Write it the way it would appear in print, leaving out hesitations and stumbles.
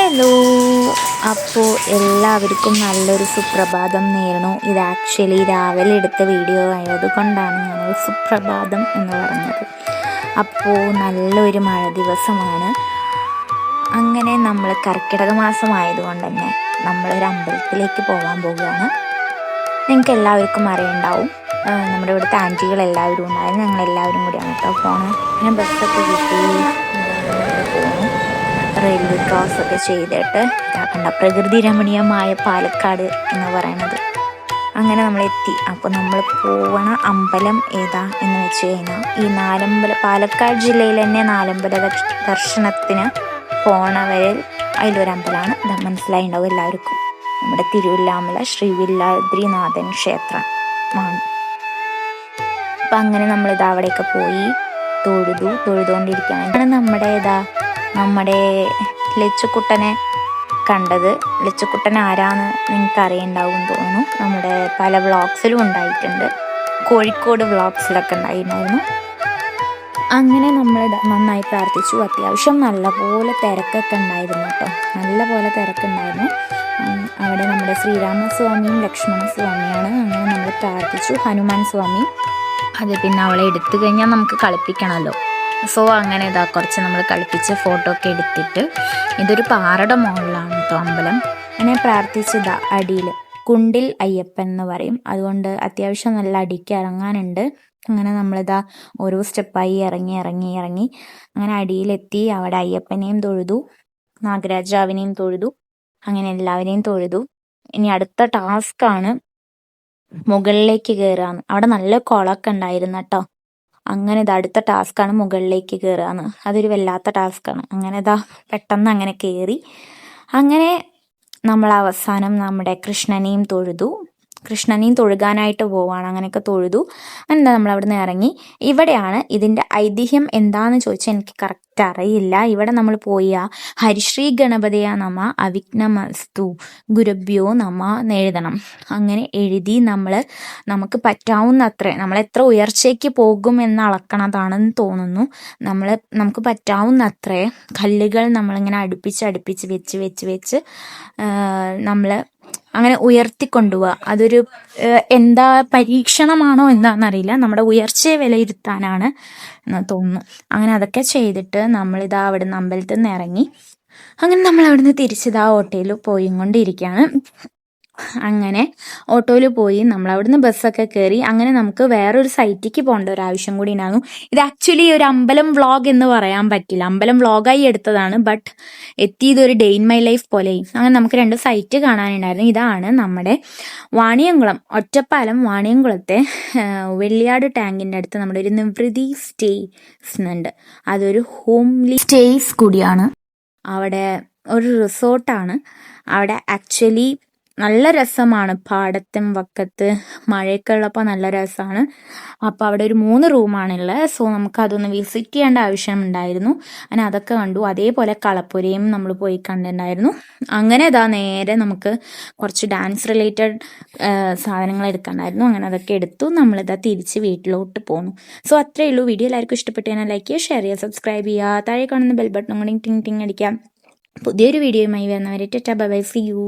Hello, അപ്പോൾ എല്ലാവർക്കും നല്ലൊരു സുപ്രഭാതം നേരുന്നു. ഇത് ആക്ച്വലി രാവിലെ എടുത്ത വീഡിയോ ആയതുകൊണ്ടാണ് ഞാനൊരു സുപ്രഭാതം എന്ന് പറഞ്ഞത്. അപ്പോൾ നല്ലൊരു മഴ ദിവസമാണ്. അങ്ങനെ നമ്മൾ കർക്കിടക മാസമായതുകൊണ്ട് തന്നെ നമ്മളൊരു അമ്പലത്തിലേക്ക് പോകാൻ പോവുകയാണ്. നിങ്ങൾക്ക് എല്ലാവർക്കും അറിയുണ്ടാവും, നമ്മുടെ ഇവിടുത്തെ ആൻറ്റികളെല്ലാവരും ഉണ്ടായിരുന്നു. ഞങ്ങളെല്ലാവരും കൂടിയാണ് കേട്ടോ പോണത്. പിന്നെ ബസ്സൊക്കെ കിട്ടി പോകുന്നു. റെയിൽവേ ക്രോസ് ഒക്കെ ചെയ്തിട്ട് ഇതാക്കണ്ട പ്രകൃതി രമണീയമായ പാലക്കാട് എന്ന് പറയുന്നത്. അങ്ങനെ നമ്മൾ എത്തി. അപ്പോൾ നമ്മൾ പോവണ അമ്പലം ഏതാ എന്ന് വെച്ച് കഴിഞ്ഞാൽ ഈ പാലക്കാട് ജില്ലയിൽ തന്നെ നാലമ്പല ദർശനത്തിന് പോണവരിൽ അതിലൊരമ്പലമാണ്. ഇത് മനസ്സിലായിണ്ടാവും എല്ലാവർക്കും. നമ്മുടെ തിരുവില്ലാമല ശ്രീ വില്ലാദ്രിനാഥൻ ക്ഷേത്രമാണ്. അപ്പം അങ്ങനെ നമ്മളിത് അവിടെയൊക്കെ പോയി തൊഴുതുകൊണ്ടിരിക്കുകയാണ്. നമ്മുടെ ലച്ചുക്കുട്ടനെ കണ്ടത്. ലച്ചുക്കുട്ടൻ ആരാന്ന് നിങ്ങൾക്ക് അറിയണ്ടാവും തോന്നുന്നു. നമ്മുടെ പല വ്ളോഗ്സിലും ഉണ്ടായിട്ടുണ്ട്. കോഴിക്കോട് വ്ളോഗ്സിലൊക്കെ ഉണ്ടായിരുന്നു. അങ്ങനെ നമ്മൾ നന്നായി പ്രാർത്ഥിച്ചു. അത്യാവശ്യം നല്ലപോലെ തിരക്കൊക്കെ ഉണ്ടായിരുന്നു കേട്ടോ. നല്ലപോലെ തിരക്കുണ്ടായിരുന്നു. അവിടെ നമ്മുടെ ശ്രീരാമസ്വാമിയും ലക്ഷ്മണസ്വാമിയാണ്. അങ്ങനെ നമ്മൾ പ്രാർത്ഥിച്ചു. ഹനുമാൻ സ്വാമി അത് പിന്നെ അവളെ എടുത്തു കഴിഞ്ഞാൽ നമുക്ക് കളിപ്പിക്കണമല്ലോ. സോ അങ്ങനെ കുറച്ച് നമ്മൾ കളിപ്പിച്ച് ഫോട്ടോ ഒക്കെ എടുത്തിട്ട്, ഇതൊരു പാറയുടെ മുകളിലാണ് കേട്ടോ അമ്പലം. അങ്ങനെ പ്രാർത്ഥിച്ചതാ അടിയിൽ കുണ്ടിൽ അയ്യപ്പൻ എന്ന് പറയും. അതുകൊണ്ട് അത്യാവശ്യം നല്ല അടിക്ക് ഇറങ്ങാനുണ്ട്. അങ്ങനെ നമ്മളിതാ ഓരോ സ്റ്റെപ്പായി ഇറങ്ങി അങ്ങനെ അടിയിലെത്തി. അവിടെ അയ്യപ്പനെയും തൊഴുതു, നാഗരാജാവിനെയും തൊഴുതു, അങ്ങനെ എല്ലാവരെയും തൊഴുതു. ഇനി അടുത്ത ടാസ്ക്കാണ് മുകളിലേക്ക് കയറാന്ന്. അവിടെ നല്ല കുളമൊക്കെ ഉണ്ടായിരുന്നു കേട്ടോ. അങ്ങനെ അടുത്ത ടാസ്ക്കാണ് മുകളിലേക്ക് കയറുകയെന്ന്. അതൊരു വല്ലാത്ത ടാസ്ക്കാണ്. അങ്ങനെ പെട്ടെന്ന് അങ്ങനെ കയറി. അങ്ങനെ നമ്മൾ അവസാനം നമ്മുടെ കൃഷ്ണനെയും തൊഴുകാനായിട്ട് പോവാണ്. അങ്ങനെയൊക്കെ തൊഴുതു. നമ്മൾ അവിടെ നിന്ന് ഇറങ്ങി. ഇവിടെയാണ് ഇതിൻ്റെ ഐതിഹ്യം എന്താണെന്ന് ചോദിച്ചാൽ എനിക്ക് കറക്റ്റ് അറിയില്ല. ഇവിടെ നമ്മൾ പോയി ഹരിശ്രീ ഗണപതയ നമ അവിഘ്നമസ്തു ഗുരുഭ്യോ നമ എഴുതണം. അങ്ങനെ എഴുതി നമുക്ക് പറ്റാവുന്ന അത്ര, നമ്മൾ എത്ര ഉയർച്ചയ്ക്ക് പോകും എന്ന് അളക്കണതാണെന്ന് തോന്നുന്നു. നമുക്ക് പറ്റാവുന്ന അത്ര കല്ലുകൾ നമ്മളിങ്ങനെ അടുപ്പിച്ച് വെച്ച് നമ്മൾ അങ്ങനെ ഉയർത്തിക്കൊണ്ടുപോവുക. അതൊരു എന്താ പരീക്ഷണമാണോ എന്താണെന്നറിയില്ല. നമ്മുടെ ഉയർച്ചയെ വിലയിരുത്താനാണ് എന്ന് തോന്നുന്നു. അങ്ങനെ അതൊക്കെ ചെയ്തിട്ട് നമ്മളിതാ അവിടുന്ന് അമ്പലത്തിൽ നിന്ന് ഇറങ്ങി. അങ്ങനെ നമ്മൾ അവിടുന്ന് തിരിച്ചിതാ ഓട്ടോയിൽ പോയിക്കൊണ്ടിരിക്കുകയാണ്. അങ്ങനെ ഓട്ടോയിൽ പോയി നമ്മൾ അവിടുന്ന് ബസ്സൊക്കെ കയറി. അങ്ങനെ നമുക്ക് വേറൊരു സൈറ്റിലേക്ക് പോകേണ്ട ഒരു ആവശ്യം കൂടി ഉണ്ടായിരുന്നു. ഇത് ആക്ച്വലി ഒരു അമ്പലം വ്ളോഗ് എന്ന് പറയാൻ പറ്റില്ല. അമ്പലം വ്ളോഗായി എടുത്തതാണ്. ബട്ട് എത്തിയതൊരു ഡേ ഇൻ മൈ ലൈഫ് പോലെ. അങ്ങനെ നമുക്ക് 2 സൈറ്റ് കാണാനുണ്ടായിരുന്നു. ഇതാണ് നമ്മുടെ വാണിയംകുളം, ഒറ്റപ്പാലം വാണിയംകുളത്തെ വെള്ളിയാട് ടാങ്കിൻ്റെ അടുത്ത് നമ്മുടെ ഒരു നിവൃത്തി സ്റ്റേസ് ഉണ്ട്. അതൊരു ഹോംലി സ്റ്റേസ് കൂടിയാണ്. അവിടെ ഒരു റിസോർട്ടാണ്. അവിടെ ആക്ച്വലി നല്ല രസമാണ്. പാടത്തും വക്കത്ത് മഴയൊക്കെ ഉള്ളപ്പോൾ നല്ല രസമാണ്. അപ്പോൾ അവിടെ ഒരു 3 റൂമാണുള്ളത്. സോ നമുക്ക് അതൊന്ന് വിസിറ്റ് ചെയ്യേണ്ട ആവശ്യമുണ്ടായിരുന്നു. അങ്ങനെ അതൊക്കെ കണ്ടു. അതേപോലെ കളപ്പുരയും നമ്മൾ പോയി കണ്ടിട്ടുണ്ടായിരുന്നു. അങ്ങനെ നേരെ നമുക്ക് കുറച്ച് ഡാൻസ് റിലേറ്റഡ് സാധനങ്ങൾ എടുക്കാണ്ടായിരുന്നു. അങ്ങനെ അതൊക്കെ എടുത്തു. തിരിച്ച് വീട്ടിലോട്ട് പോന്നു. സോ അത്രയേ ഉള്ളൂ. വീഡിയോ എല്ലാവർക്കും ഇഷ്ടപ്പെട്ടു കഴിഞ്ഞാൽ ലൈക്ക് ചെയ്യുക, ഷെയർ ചെയ്യുക, സബ്സ്ക്രൈബ് ചെയ്യുക. താഴെ കാണുന്ന ബെൽ ബട്ടൺ കൂടി ടിങ് ടിങ് അടിക്കാം. പുതിയൊരു വീഡിയോയുമായി വരുന്നവരെ tata bye bye, see U.